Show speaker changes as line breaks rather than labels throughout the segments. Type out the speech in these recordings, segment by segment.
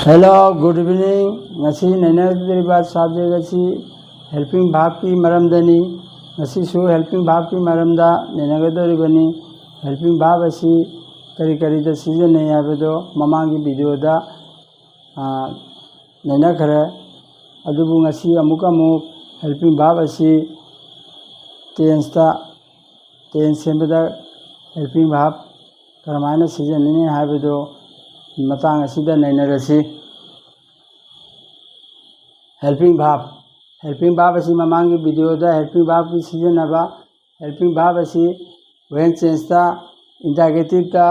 Hello good evening ngasi नैनगदरिबा subject asi helping verb की मरमदनी ngasi su helping verb की मरमदा नैनगदरिबनी helping verb asi करी करी दा सिजन नहीं आबेदो ममांगी वीडियो दा नैनखरे अदुबु ngasi अमुक helping verb asi tense दा tense सेंबदा helping verb करमायना सिजन नहीं आबेदो मतंग असिदा नैनरसी helping verb asi ममांगी वीडियो दा helping verb की सीजन नबा helping verb asi when tense ता interrogative ता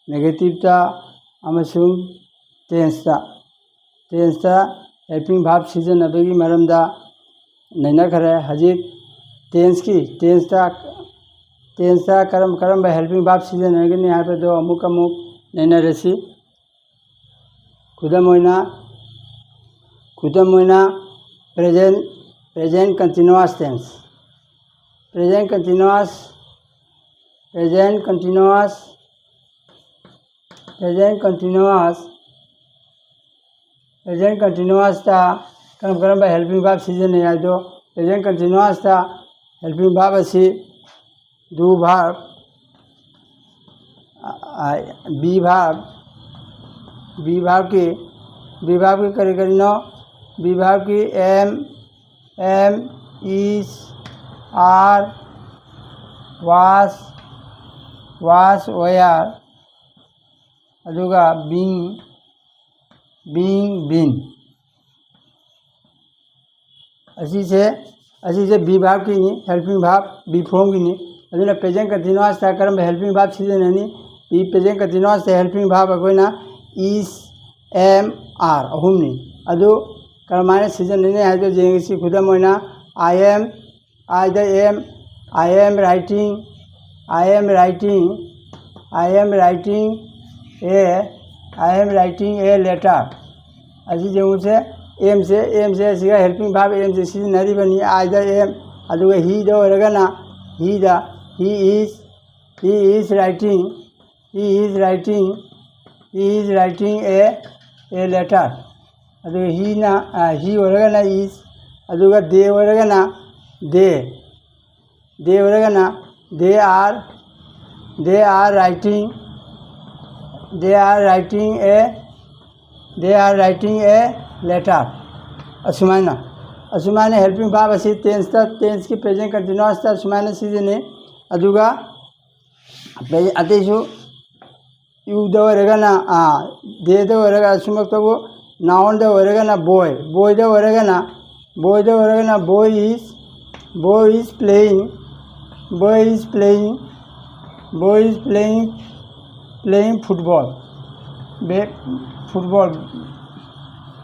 negative ता अमसुंग tense ता helping verb सीजन नबेगी मरमदा नैनखरे हजिक tense ता करम helping verb सीजन नगनी हाबेदो अमुक नैनरसी खुदमोइना present continuous tense present continuous ता करम helping verb सीजन नहीं आदो present continuous ता helping verb asi do verb be verb की करी नो be verb की am is are was were अदुगा being been असी से be verb की नहीं helping verb be form की नहीं अदुना present continuous ता करम helping verb सीजन नहीं be present continuous ता helping verb अगोइना is am are अहुमनी अदु करमाने सीजन नहीं है जो जेंगसी खुदा Moina I am writing a letter अजी जेंगु से एम से सीगा हेल्पिंग वर्ब एम से सीजन नरी बनी आइदर एम अदुगा ही दो रगना he is writing a letter अदु ही ओरगना is अदुगा दे ओरगना they are writing a letter असुमाने हेल्पिंग वर्ब asi tense की प्रेजेंट कंटीन्यूअस ता असुमाने सीजन है अदुगा अतेसु यू दो ओरगना दे दो ओरगा असुमक तो noun the oregana boy the oregana boy is playing football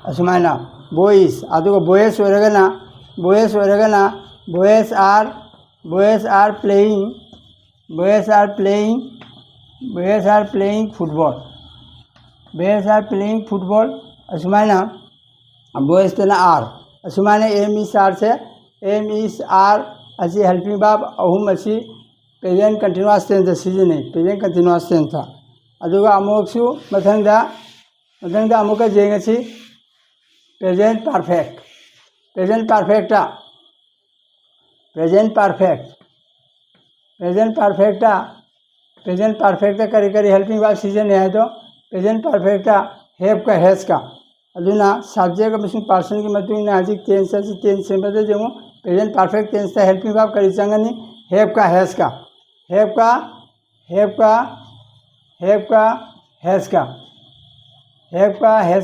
asumana boys aduga boys are playing football असुमाना बोयस तना आर असुमाने एम इस आर असी हेल्पिंग वर्ब अहुम असी प्रेजेंट कंटीन्यूअस टेंस सीजन है प्रेजेंट कंटीन्यूअस टेंस था अदुगा अमुकसु मथंगदा अमुका जेंगसी प्रेजेंट परफेक्ट करी हेल्पिंग वर्ब सीजन है तो प्रेजेंट परफेक्ट हैव का हैज का अदुना सब्जेक्ट अमसुंग पर्सन की मतुंग हजिक टेंस सेंबदे जेमु प्रेजेंट परफेक्ट टेंस ता हेल्पिंग वर्ब करी चंगनी हैव का हैज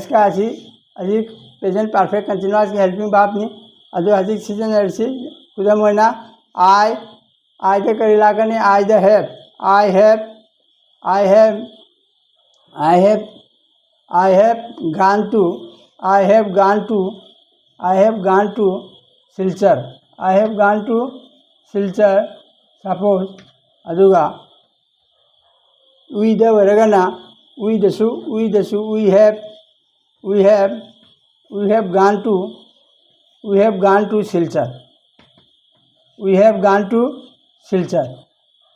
का असी हजिक प्रेजेंट परफेक्ट कंटीन्यूअस की हेल्पिंग वर्ब नि अदु हजिक सीजन रसी खुदा मोइना आई दे करी लागनी I have gone to Silchar suppose aduga we the oregana we have gone to Silchar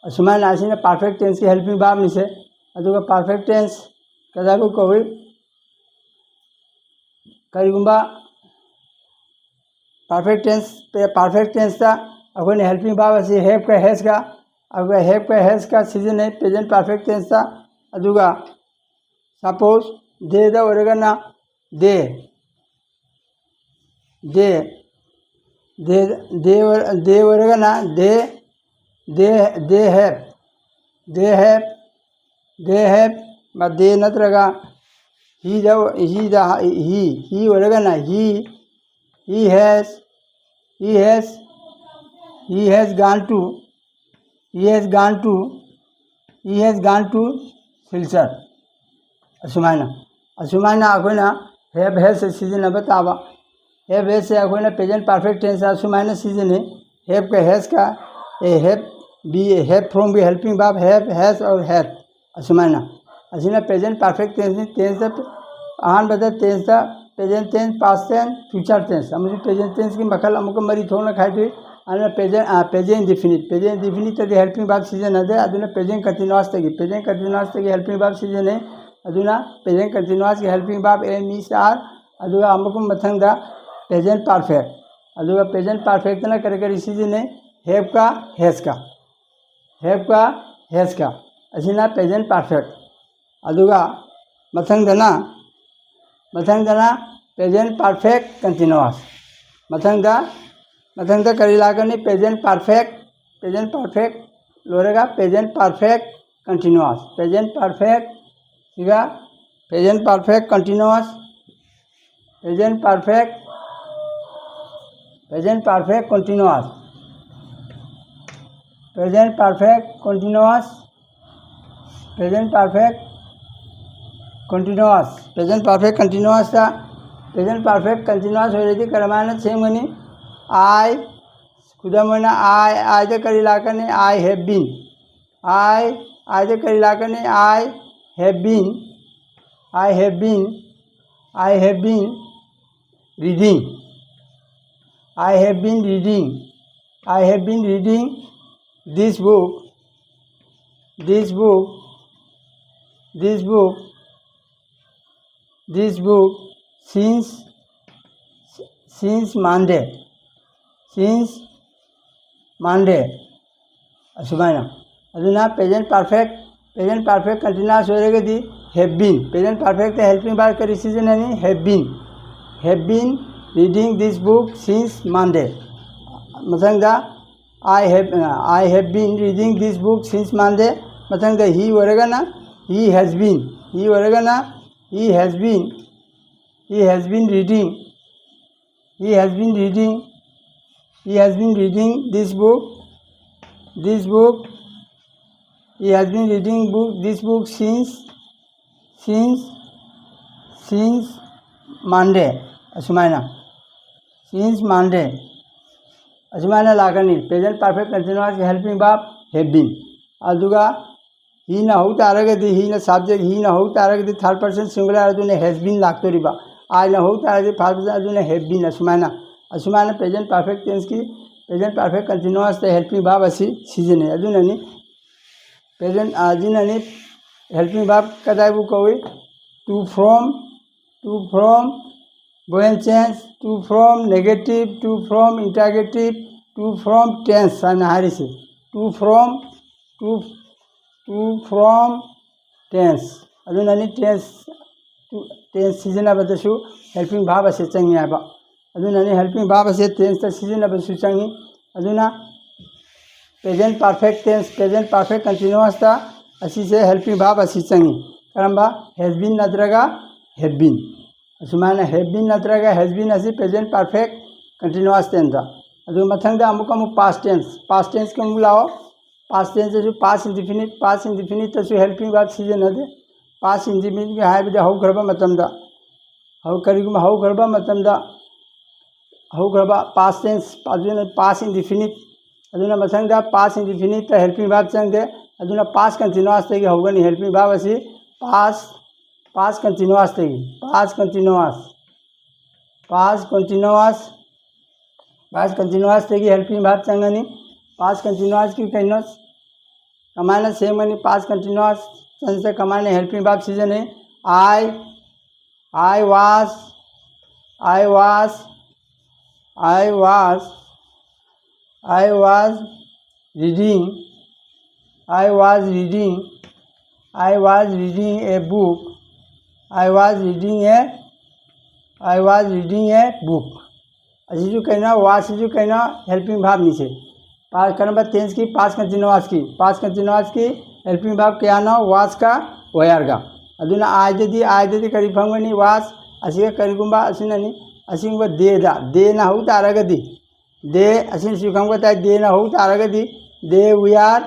असुमान आसिना परफेक्ट टेंस की हेल्पिंग वर्ब निसे अदुगा परफेक्ट टेंस कदागु कोई करीगुंबा परफेक्ट टेंस ता अखोने हेल्पिंग वर्ब असी हैव का हैज का अगर हैव का हैज का सीजन है प्रेजेंट परफेक्ट टेंस ता अदुगा सपोज दे दा ओरगना they they they they they ओरगना they they they have they have but they नत्रगा ही ओरगना he has gone to Silchar असुमाइना अखोना हैव हैज से सीजन बताबा हैव हैज से अखोना प्रेजेंट परफेक्ट टेंस असुमाइना सीजन है हैव का हैज का a have from be helping verb have has और हैड असुमाइना असिना प्रेजेंट परफेक्ट टेंस आहान बदा tense present tense past tense future tense अमुक प्रेजेंट टेंस की मखल अमुक मरी थोना खाइदे अना प्रेजेंट इंडिफिनिट तदे हेल्पिंग वर्ब सीजन अदे अदुना प्रेजेंट कंटीन्यूअस तगी हेल्पिंग वर्ब सीजन है अदुना प्रेजेंट कंटीन्यूअस की helping verb am is are अदुगा अमुक मथंगदा प्रेजेंट परफेक्ट ना करे सीजन है हैव का हैज का असिना प्रेजेंट परफेक्ट अदुगा मथंगदना प्रेजेंट परफेक्ट कंटीन्यूअस मथंगदा करी लागनी प्रेजेंट परफेक्ट लोरेगा present perfect continuous present perfect continuous present perfect continuous हो रही करमाना सेमनी आई खुदमना आई दे करी लाकने I have been I they करी लाकने I have been reading this book since Monday असुमाइना अदुना प्रेजेंट परफेक्ट कंटीन्यूअस होरेगा the have been present perfect helping verb का सीजन है have been reading this book since Monday मथंगदा I have been reading this book since Monday मथंगदा he होरेगा ना he has been reading this book since Monday असुमाइना लागनी present perfect continuous helping verb have been अदुगा he ना हो तारगदी he ना सब्जेक्ट ही ना हो तारगदी थर्ड पर्सन सिंगुलर अदुने हैज बीन लागतोरिबा आई ना हो तारगदी फर्स्ट पर्सन अदुने हैव बीन असुमाइना प्रेजेंट परफेक्ट टेंस की present perfect continuous helping verb असी सीजन है अदुननी प्रेजेंट हेल्पिंग वर्ब कदाइबु कवे टू फ्रॉम बोहेन change to from negative to from interrogative to from tense हारी से टू फ्रॉम टेंस अदुननी टेंस सीजन बदसु हेल्पिंग वर्ब असे चंगी आबा अदुननी हेल्पिंग वर्ब असे टेंस ता सीजन बदसु चंगी अदुना प्रेजेंट परफेक्ट कंटीन्यूअस ता असी से हेल्पिंग वर्ब असी चंगी करंबा हैज बीन नत्रगा हैव बीन असुमाइना हैव बीन नत्रगा हैज बीन असी प्रेजेंट परफेक्ट कंटीन्यूअस टेंस ता अदु मथंगदा अमुक पास्ट टेंस के लाओ पास्ट टेंस जो पास्ट इंडिफिनिट तसु हेल्पिंग वर्ब सीजन अदे पास्ट इंडिफिनिट के हाइबदे हौग्रबा मतमदा करिगुमा हौग्रबा पास्ट टेंस अदुना पास्ट इंडिफिनिट अदुना मथंगदा पास्ट इंडिफिनिट हेल्पिंग वर्ब चंगदे अदुना पास्ट कंटीन्यूअस तगी हौगनी हेल्पिंग वर्ब असी पास्ट कंटीन्यूअस तगी हेल्पिंग वर्ब चंगनी पास्ट कंटीन्यूअस की कैनस कमाना सेम मनी पास्ट कंटीन्यूअस से कमाने हेल्पिंग वर्ब सीजन है आई I was reading I was reading a book. I was reading a book. अच्छी जो कहना वास जो कहना हेल्पिंग भाव नीचे पास का नंबर टेंस की पास कंटिन्यूअस की हेल्पिंग भाव क्या ना वास का वयारगा अदुना आयददी करी फंगनी वास असिगा करीगुंबा असिननी असिंगबा दे ना हो तारगदी दे असिन सिखंगबा ताई दे ना हो तारगदी they we are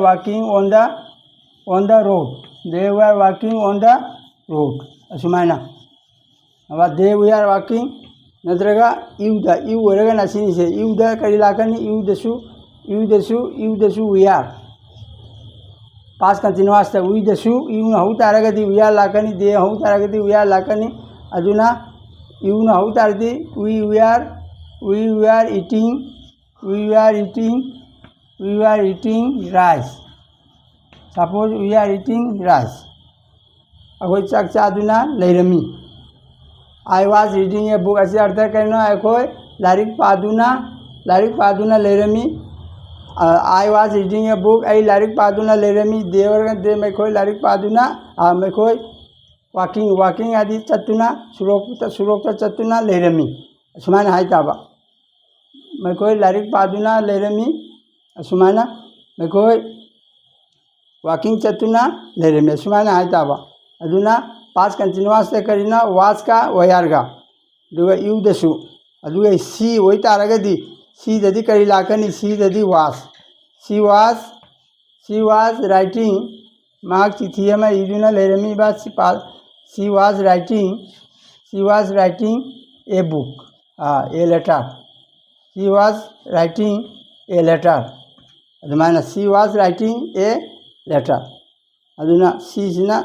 walking on the road. They were walking on the road. असुमाना अब they were walking नत्रगा यू वरगा नसीनी से यू द करी लाकनी यू दसु we are पास कंटिन्यूअस था we दसु यू ना हो तारगदी we are लाकनी दे हो तारगदी we are लाकनी अदुना यू ना हो तारगदी we were eating rice. Suppose we are eating rice. अखोई चक चादुना लेरमी. I was reading a book. ऐसे अर्थ कहना अखोई लारिक पादुना लेरमी. I was reading a book. I लारिक पादुना लेरमी. देवर दे में खोई लारिक पादुना में खोई walking आदि चतुना सुरोक्ता चतुना लेरमी. सुमान हाई ताबा. मैं कोई लारिक पादुना लेरमी. सुमाना मैं कोई वॉकिंग चतुना लेरमी. सुमाना हाई ताबा. अदुना पास कंटिन्यूअस से करीना वास का वयारगा दुगा यू दसु अदुगा सी वही तारगदी सी ददी करी लाकनी सी ददी वास सी वाज राइटिंग मार्क चिथिया में इदुना लेरमी बात she was writing a book a letter she was writing a letter अदुमाना she was writing a letter अदुना सी सिना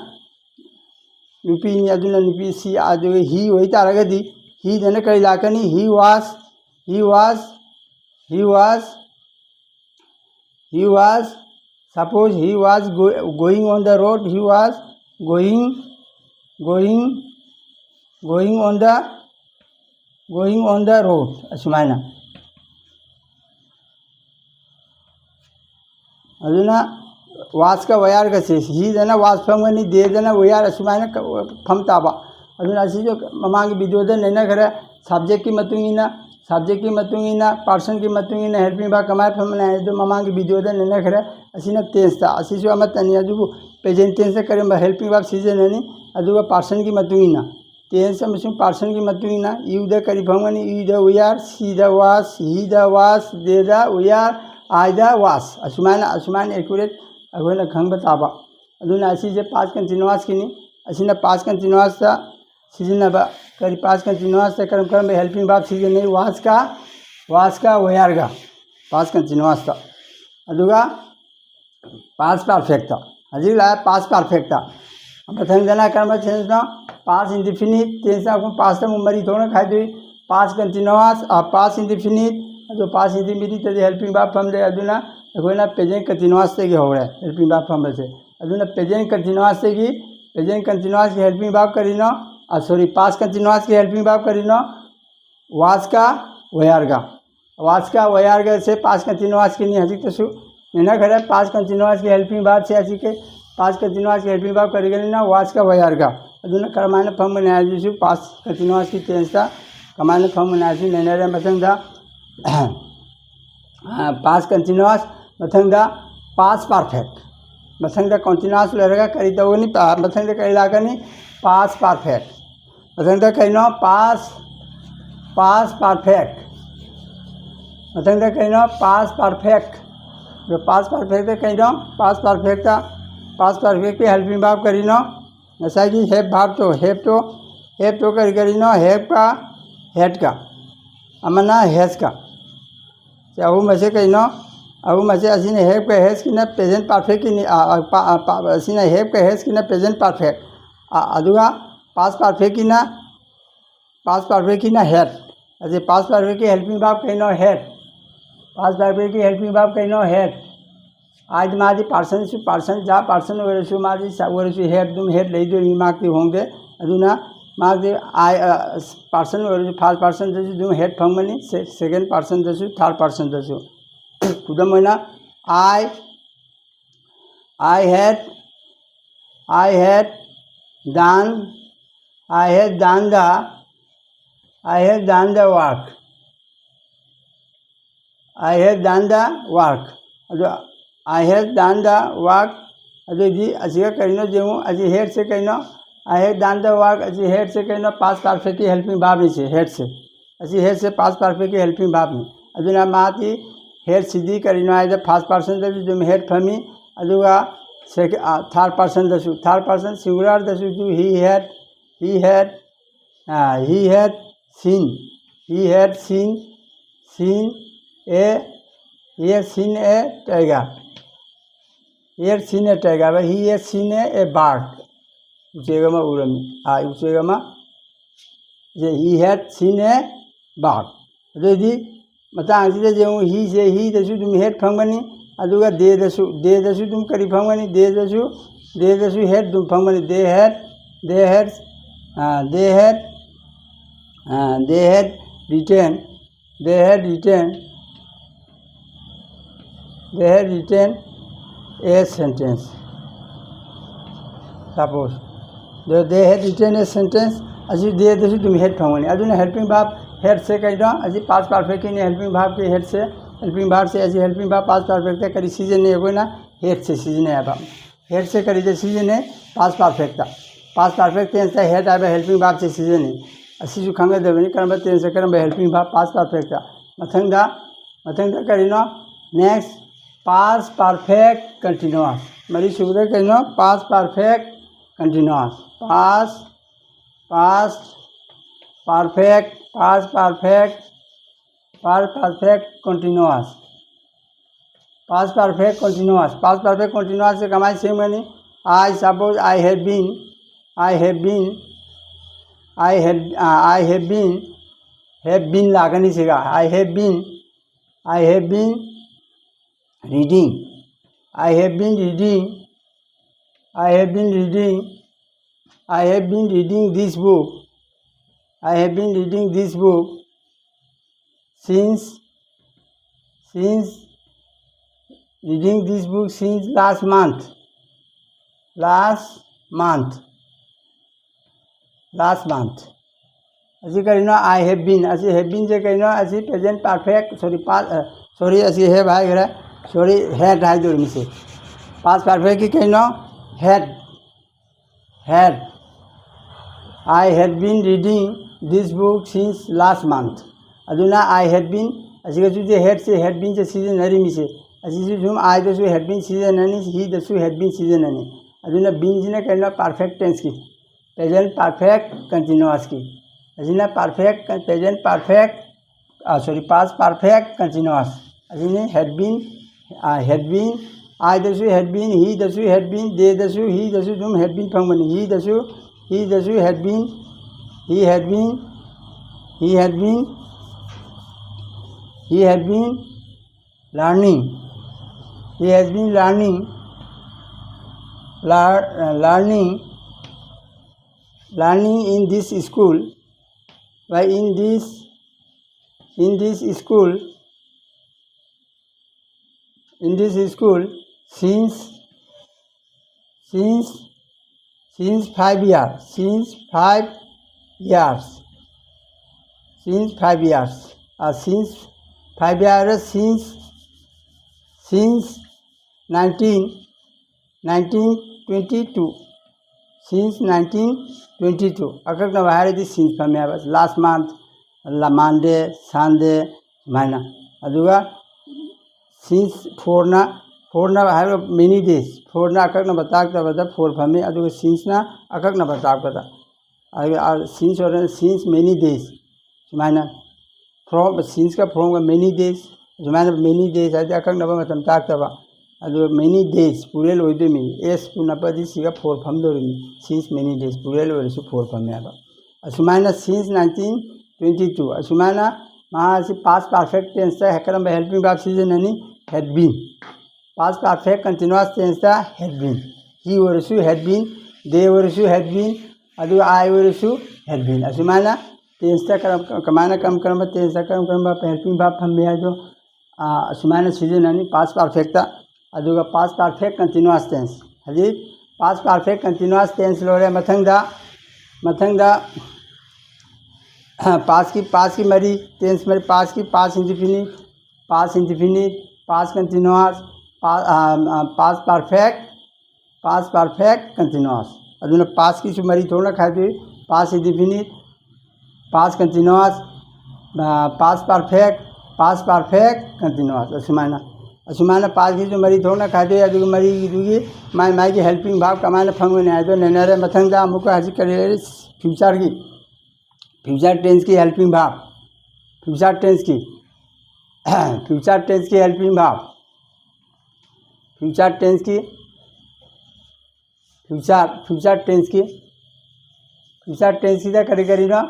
नुपी अदुना नुपी सी अदुगा ही वही तारगदी ही दना करी लाकनी ही was suppose he was going on the road. He was going on the road. असुमाना अदुना वास का वयार का से ही दना वास फंगनी दे दना वयार असुमाना फम ताबा अदुना असी जो ममांग वीडियो दे नैना खरा सब्जेक्ट की मतुंगिना पर्सन की मतुंगिना हेल्पिंग बा कमाय फमना है जो ममांग वीडियो दे नैना खरा असीना टेंस था असी जो अमत तनिया जो प्रेजेंट टेंस से करे हेल्पिंग बा सीजन ननी अदुगा पर्सन की मतुंगिना टेंस में पर्सन की मतुंगिना यू द करी फंगनी यू द वी आर सी द वास ही द वास दे द वी आर आई द वास असुमान एक्यूरेट अखोना खंग ताबा अदुना असी जे पास कंटिन्यूअस किनी असीना पास कंटिन्यूअस ता सिजनबा करी पास कंटिन्यूअस से करम हेल्पिंग वर्ब सीजन नहीं वास का वेयरगा पास कंटिन्यूअस था अदुगा पास परफेक्ट था हजी ला पास परफेक्ट था प्रथम जना कर्म चेंज ना पास इंडेफिनिट टेंस को पास ता मरी थोड़ा खाई दे पास कंटिन्यूअस पास इंडेफिनिट जो पास इंडेफिनिट ते हेल्पिंग वर्ब फॉर्म दे अदुना एकोना प्रेजेंट कंटिन्यूअस से हो रहा है हेल्पिंग वर्ब फॉर्म से अदुना प्रेजेंट कंटिन्यूअस से की हेल्पिंग वर्ब करीना सॉरी पास कंटिन्यूअस की हेल्पिंग वर्ब करीना वास का वयारगा से पास कंटिन्यूअस की नहीं हसी तो नैना खरा पास कंटिन्यूअस की हेल्पिंग वर्ब से हसी के पास कंटिन्यूअस की हेल्पिंग वर्ब करी गई ना वास का वयारगा अदुना करमाने फॉर्म बनाया जिसु पास कंटिन्यूअस की टेंस था कमाने फॉर्म बनाया जिसु नैना रे मथंग दा पास कंटिन्यूअस मथंग दा पास परफेक्ट मथंग दा कंटिन्यूअस लरेगा करी तो नहीं मथंग दा करी लागा नहीं पास परफेक्ट मथंग दा कहना पास परफेक्ट मथंग दा कहना पास परफेक्ट जो पास परफेक्ट है कहना पास परफेक्ट की हेल्पिंग वर्ब करीना ऐसा कि हैव तो करीना हैव का हेड का अमना हैज का चाहू में से कहना अबू में से असी ने हैव का हैज की ना प्रेजेंट परफेक्ट की असी ने हैव का हैज की ना प्रेजेंट परफेक्ट अदुगा पास परफेक्ट की ना हेड अजे पास परफेक्ट की हेल्पिंग वर्ब कहना हेड पास परफेक्ट की हेल्पिंग वर्ब कहना हेड आज मादी पार्सन जा पार्सन ओरसु मादी ओरसु हेड लेदोनि मार्क्ति होंगे अदुना मार्क्ति आई पार्सन ओरसु फर्स्ट पार्सन दसु दुम हेड फंगमनि सेकंड पार्सन दसु थर्ड पार्सन दसु खुदम होना I had done the work. I had done the work. I had done the work. जी असी कहीं जो अजी हेड से कहीं I had done the work अजी हेड से कहीं पास परफेक्ट की हेल्पिंग भाव नहीं से हेड से असी हेड से पास परफेक्ट की हेल्पिंग भाव नहीं अदुना माती हेड सीधी कहीं आए फर्स्ट पर्सन दसु जो हेड फमी अदुगा थर्ड पर्सन दसु थर्ड पर्सन सिंगुलर दसु जो he had seen a tiger. He had seen a tiger, but he had seen a bird. Uchegama urami. Uchegama. He had seen a bird. Ready? Matang sida jemu he dasu dum head phangmani. Aduga de dasu dum kari phangmani. De dasu head dum phangmani. They had written a sentence. Suppose they had written a sentence. As you they तुम head फंगनी अदुना helping भाव head से कहीं अजी पास perfect नहीं helping भाव के head से helping भाव से अजी हेल्पिंग भाव पास परफेक्ट करी सीजन नहीं होगा ना हेड से सीजन है अब हेड से करी जो सीजन है पास परफेक्ट टेंस है हेड आए हेल्पिंग भाव से सीजन है असी जो खंगे देवनी करम टेंस करम हेल्पिंग भाव पास परफेक्ट मथंगदा करीनो नेक्स्ट पास परफेक्ट कंटिन्यूअस मरी सुबह कहीं past perfect continuous past perfect continuous past perfect continuous से कमाई से मनी I suppose I have been लागनी सीगा I have been reading I have been reading this book since last month असी करीनो I have been से करीनो असी प्रेजेंट परफेक्ट सॉरी असी है भाई घर सॉरी हेड है दूर में से पास परफेक्ट की कहीं head I had been reading this book since last month अदुना I had been असी का जो हेड बीन से सीजन नरी में से असी जो जुम I दसु हेड बीन सीजन ननी ही दसु head been season Nani अदुना been जी ने कहीं परफेक्ट टेंस की प्रेजेंट परफेक्ट कंटिन्यूअस की अजीना perfect present perfect past perfect continuous अजीने हेड बीन I दसु had been he दसु had been they दसु he दसु तुम had been फंगमनी he दसु had been learning in this school by in this school since 5 years since 5 years since 1922 since 1922 अगर ना बाहर दी since फमे बस last month Monday Sunday मायना अदुगा since four na have many days four na akak na batak ta bada four phame adu since na akak na batak bada since or since many days sumana from since ka from many days sumana many days adi akak na ba matam tak ta ba adu many days pure lo de mi s puna padi siga four pham do mi since many days pure lo su four phame ba sumana since 1922 sumana ma si past perfect tense ta hakaram helping verb season ani had been past perfect continuous tense da had been. He Varisu had been, they Varisu had been, अदु I Varisu had been. असुमाना tense da कमाना कम कर्म tense da कर्म कर्म helping verb हम में जो असुमाना चीजें नहीं past perfect da अदु का past perfect continuous tense. हजी past perfect continuous tense लोरे मथंग दा पास की मरी टेंस मरी पास की पास इंडिफिनिट पास कंटिन्यूअस पास परफेक्ट कंटिन्यूअस अदुना पास की मरी थोड़ा खाते पास इंडिफिनिट पास कंटिन्यूअस पास परफेक्ट कंटिन्यूअस असुमाना पास की मरी थोड़ा खाते अदु मरी दुगी माई की हेल्पिंग भाव कमाना फंग में आए तो नैनरे मथंग दा अमुक हाजी करे फ्यूचर टेंस की हेल्पिंग भाव फ्यूचर टेंस की हेल्पिंग भाव फ्यूचर टेंस की दा करे करी ना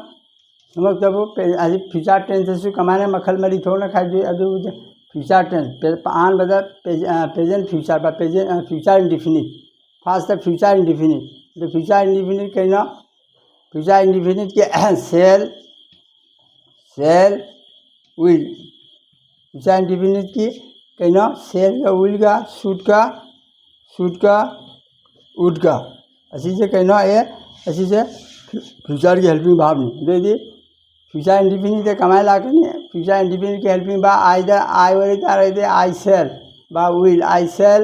समझ तब आज फ्यूचर टेंस से कमाने मखल मरी थोड़ा खाई दे अदु फ्यूचर टेंस आन बदा प्रेजेंट फ्यूचर बा future indefinite fast future indefinite तो फ्यूचर इंडिफिनिट कहना फ्यूचर इंडिफिनिट के सेल विल फ्यूचर इंडिफिनिट की कहना सेल का विल का शूट का वुड का ऐसी से कहना ये ऐसी से फ्यूचर की हेल्पिंग भाव नहीं दे दी फ्यूचर इंडिफिनिट के कमाए ला के नहीं फ्यूचर इंडिफिनिट की हेल्पिंग भाव आई वाले तारे दे आई सेल बा will I shall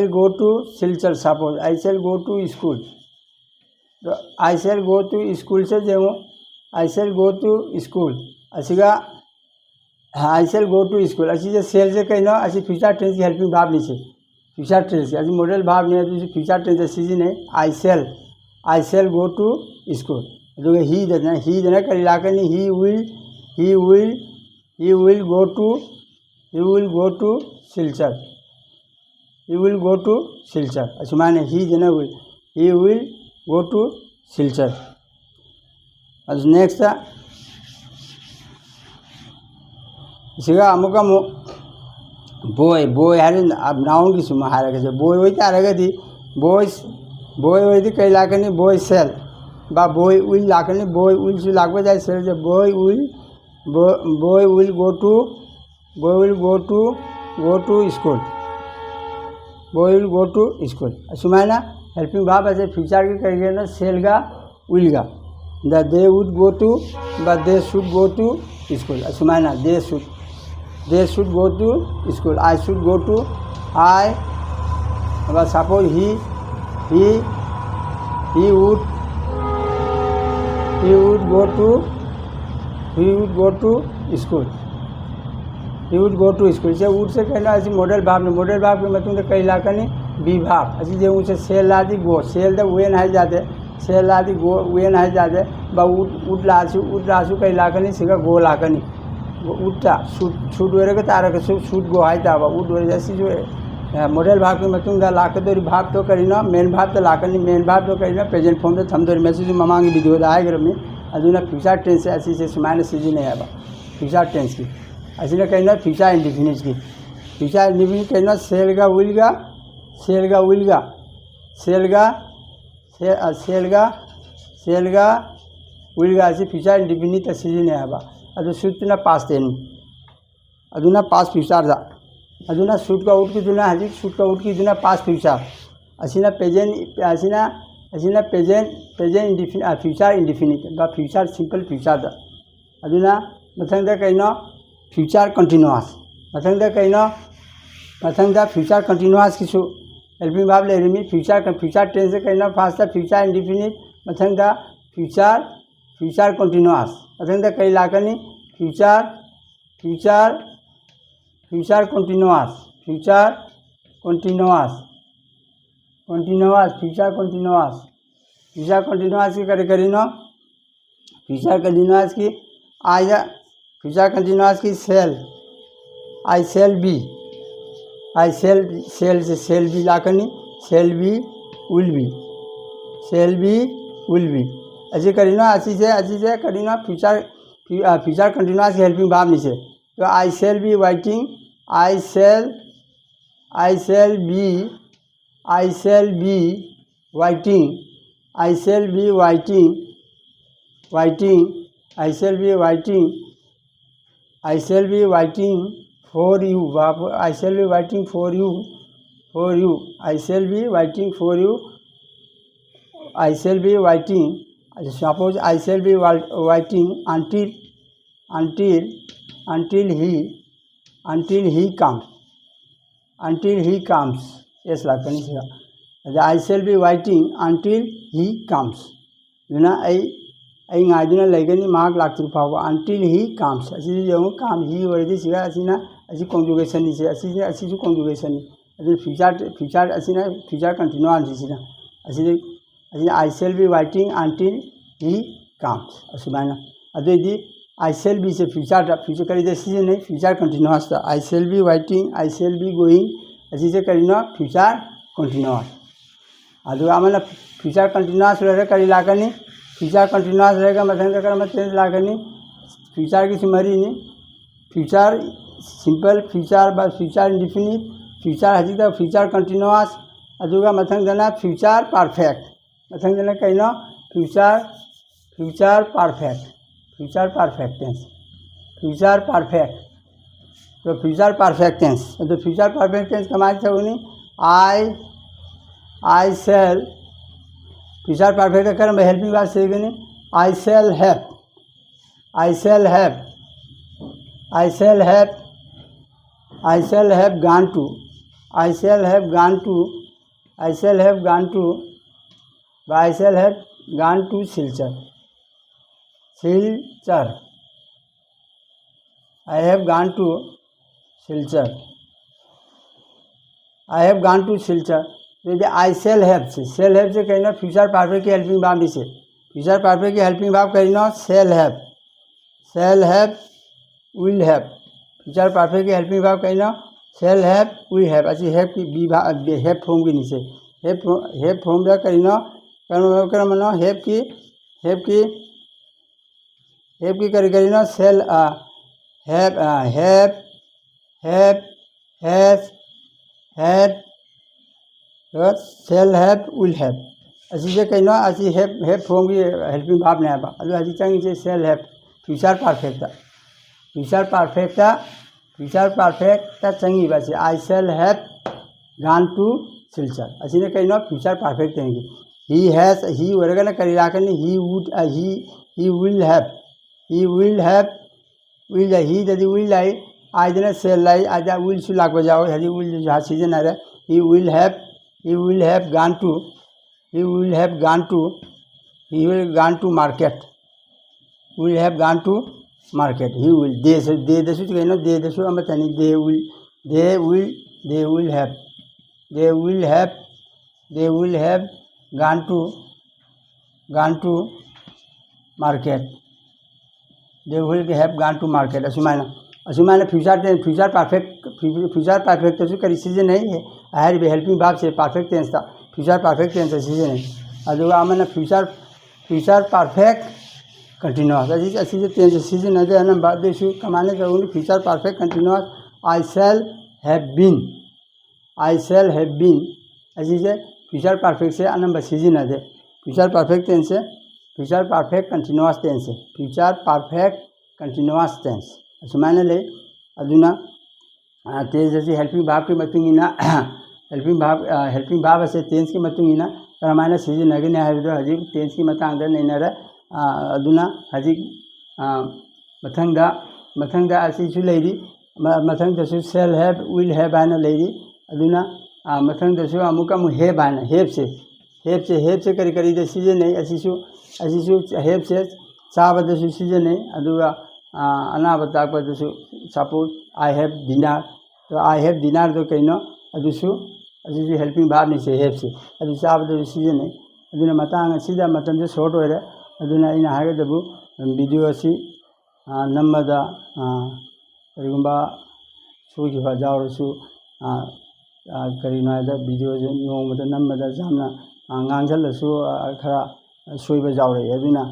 go to Silchar suppose I shall go to school तो I shall go to school से जो I shall go to school असीगा I shall go to school असी से सेल से कहना असी फ्यूचर टेंस की हेल्पिंग भाव नहीं से फ्यूचर टेंस असी मॉडल भाव नहीं है तो फ्यूचर टेंस सीजन है I shall go to school जो ही देना कर इलाके नहीं he will go to Silchar असुमाने ही देना he will go to Silchar next इसका अमुक बोय है अब नाउन की सुमा हारे बोय होती आरगदी बोय होती कई लाकनी बोय सेल बा बोय विल लाकनी बोय विल से लागबे जाए सेल जे boy will go to school असुमाना हेल्पिंग भाव ऐसे फ्यूचर के करिए ना सेल का विल का दे वुड गो टू बा they should go to school असुमाना they should go to school I should go to I बस suppose he would go to school से वुड से कहना ऐसी मॉडल भाव में मॉडल भाव के मतलब कई लाका नहीं बी भाव ऐसी जो उनसे सेल लादी गो सेल द वेन है जाते सेल लादी गो वेन है जाते बा उड लासु कई लाका नहीं सिगा गो लाका नहीं उठता शूट वेरे के तारा के शूट गो है ताबा उड वेरे जैसी जो मॉडल भाव के मतलब लाके दो भाव तो करी ना मेन भाव तो लाका नहीं मेन भाव तो करी ना प्रेजेंट फॉर्म तो थम दो मैसेज ममांगी वीडियो आएगा में अदुना फ्यूचर टेंस से ऐसी से सुमाने सीजन है बा फ्यूचर टेंस की ऐसी ना कहना फ्यूचर इंडिफिनिट की फ्यूचर इंडिफिनिट कहना सेल का विल का विल का ऐसी फ्यूचर इंडिफिनिट सीजन है बा अदु शूट ना पास देनी अदुना पास फ्यूचर दा अदुना शूट का उठ की दुना हजी शूट का उठ की दुना पास फ्यूचर असीना प्रेजेंट फ्यूचर इंडिफिनिट बा फ्यूचर सिंपल फ्यूचर दा अदुना मथंग कहना फ्यूचर कंटिन्यूअस मथंग फ्यूचर कंटिन्यूअस की हेल्पिंग भाव ले रही फ्यूचर टेंस से कहना फास्ट फ्यूचर इंडिफिनिट मथंग फ्यूचर कंटिन्यूअस मथंग कई लाकनी फ्यूचर कंटिन्यूअस की करी ना फ्यूचर कंटिन्यूअस की आज फ्यूचर कंटिन्यूअस की सेल आई सेल से सेल बी लाकनी सेल बी विल बी ऐसे करीनो अच्छी से करीनो फ्यूचर कंटिन्यूअस हेल्पिंग वर्ब नीचे तो I shall be waiting I shall be waiting I shall be waiting I shall be waiting for you I shall be waiting for you I shall be waiting for you I shall be waiting suppose I shall be waiting until he comes yes like I shall be waiting until he comes duna ai ngaiduna legani mark laktu fawa until he comes asi yong come he already siga asina asi conjugation ni se asi su conjugation ni adu future asina future continuous asina asi I shall be waiting until he comes asumana adedi I shall be se future kari de season nahi future continuous ta I shall be waiting I shall be going asi se karina future continuous adu amana future continuous rahe kari lagani future continuous rahega mathanga karma tense lagani future ki summary ni future simple future by future indefinite future hajida future continuous aduga mathang dana future perfect mathang dana kaina future perfect tense future perfect तो future perfect tense तो future perfect tense कमाई चाहिए I shall future perfect का कर्म helping verb से Ghani I shall have gone to I shall have gone to Silchar I have gone to Silchar तो ये I shall have से कहना फ्यूचर परफेक्ट की हेल्पिंग वर्ब नहीं से फ्यूचर परफेक्ट की हेल्पिंग वर्ब कहना shall have will have future perfect की हेल्पिंग वर्ब कहना shall have will have अच्छी have की have फॉर्म की नीचे have फॉर्म का कहना कर्म have की Kareena shall have had shall have will have अच्छी से कहना अच्छी have फॉर्म की हेल्पिंग वर्ब नहीं आवा अल्लाह अच्छी चाहिए से shall have फ्यूचर परफेक्ट चाहिए बस I shall have gone to Silchar अच्छी ने कहना फ्यूचर परफेक्ट देंगे he वरगा ना करी लाकर नहीं he will have he यदि will लाई आज दिन shall लाई आज will से लाग बजाओ यदि will जहाँ सीजन आ रहा he will have gone to market he will they दसु तो कहना they दसु हम बतानी they will have gone to market they will have gone to market असुमाना फ्यूचर परफेक्ट तो करी सीजन नहीं है आई हेल्पिंग वर्ब से परफेक्ट टेंस था फ्यूचर परफेक्ट टेंस सीजन है अदुगा आमना फ्यूचर परफेक्ट कंटिन्यूअस अच्छी से टेंस सीजन है अनम बात देसु कमाने का उन्हें future perfect continuous I shall have been अच्छी से फ्यूचर परफेक्ट से अनम सीजन है फ्यूचर परफेक्ट टेंस से फ्यूचर परफेक्ट कंटिन्यूअस टेंस असुमाना ले अदुना तेज जैसे हेल्पिंग वर्ब की मतुंगिना हेल्पिंग वर्ब से टेंस की मतुंगिना करमाना सीजन नगने हाइबदो हजी टेंस की मतंग दा नैनरा अदुना हजी मथंगदा असीसु लेरी मथंगदसु shall have will have आना लेरी अदुना मथंगदसु अमुका मु have आना have से करी दे सीजन नहीं असीसु have से चाबदसु सीजन नहीं अदुगा अनाबताकदसु सपोज आई हैव डिनर तो आई हैव डिनर तो कहना अदुसु हेल्पिंग वर्ब नहीं से have से अदु चाबदसु सीजन नहीं अदुना मतंग सीधा मतम से शॉर्ट होरे अदुना इन हागदबु वीडियो असी नम्मदा करिगुंबा सोगिबा जावरसु करिनादा video नोमदा नम्मदा जामना ngang jal su khara सोइब जाउरꯛꯏ ꯑꯗꯨꯅ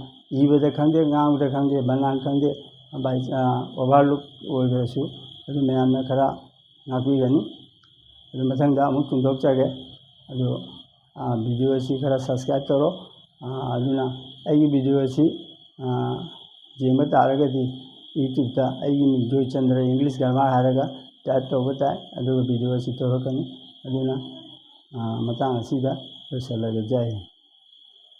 ꯏꯕꯗ ꯈꯪꯗꯦ ꯉꯥꯡꯕꯗ ꯈꯪꯗꯦ ꯕꯅꯥꯟ ꯈꯪꯗꯦ ꯑꯣꯚꯔꯂꯨꯛ ꯑꯣꯏꯈ꯭ꯔꯁꯨ ꯑꯗꯨ ꯃꯌꯥꯝꯅ ꯈꯔ ꯉꯥꯛꯄꯤꯒꯅꯤ ꯑꯗꯨ ꯃꯊꯪꯗ ꯑꯃꯨꯛ ꯆꯨꯝꯗꯣꯛꯆꯒꯦ ꯑꯗꯨ ꯚꯤꯗꯤꯑꯣ ꯑꯁꯤ ꯈꯔ ꯁꯕꯁꯀ꯭ꯔꯥꯏꯕ ꯇꯧꯔꯣ ꯑꯗꯨꯅ ꯑꯩꯒꯤ ꯚꯤꯗꯤꯑꯣ ꯑꯁꯤ ꯌꯦꯡꯕ ꯇꯥꯔꯒꯗꯤ ꯌꯨꯇ꯭ꯌꯨꯕꯇ ꯑꯩꯒꯤ ꯃꯤꯡ ꯖꯣꯏꯆꯟꯗ꯭ꯔ ꯏꯪꯂꯤꯁ ꯒ꯭ꯔꯥꯃꯥꯔ ꯍꯥꯏꯔꯒ ꯇꯥꯏꯞ ꯇꯧꯕ ꯇꯥꯏ ꯑꯗꯨꯒ ꯚꯤꯗꯤꯑꯣ ꯑꯁꯤ ꯊꯣꯔꯛꯀꯅꯤ ꯑꯗꯨꯅ ꯃꯇꯥꯡ ꯑꯁꯤꯗ ꯂꯣꯏꯁꯤꯜꯂꯒꯦ ꯖꯥꯏ ꯍꯤꯟ